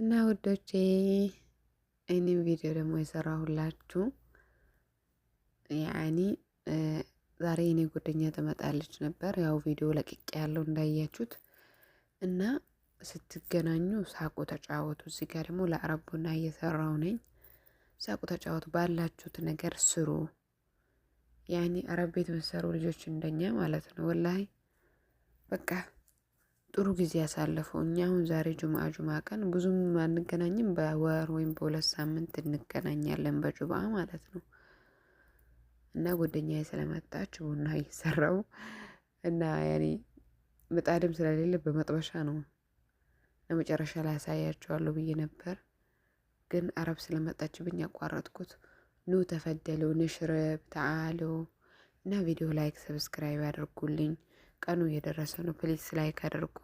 እና ውዶቼ እኔም ቪዲዮ ደግሞ የሰራሁላችሁ ያኒ ዛሬ እኔ ጓደኛ ትመጣለች ነበር። ያው ቪዲዮ ለቅቄ ያለው እንዳያችሁት እና ስትገናኙ ሳቁ ተጫወቱ። እዚህ ጋር ደግሞ ለአረብ ቡና እየሰራው ነኝ። ሳቁ ተጫወቱ፣ ባላችሁት ነገር ስሩ። ያኒ አረብ ቤት መሰሩ ልጆች እንደኛ ማለት ነው። ወላሂ በቃ ጥሩ ጊዜ ያሳለፈው። እኛ አሁን ዛሬ ጁምአ ቀን ብዙም አንገናኝም። በወር ወይም በሁለት ሳምንት እንገናኛለን በጁምአ ማለት ነው። እና ጓደኛዬ ስለመጣች ቡና እየሰራው እና ያኔ ምጣድም ስለሌለ በመጥበሻ ነው ለመጨረሻ ላይ ያሳያቸዋለሁ ብዬ ነበር፣ ግን አረብ ስለመጣችብኝ ያቋረጥኩት። ኑ ተፈደሉ፣ ንሽረብ ተዓሉ እና ቪዲዮ ላይክ ሰብስክራይብ ያደርጉልኝ። ቀኑ እየደረሰ ነው። ፕሊስ ላይክ አድርጉ።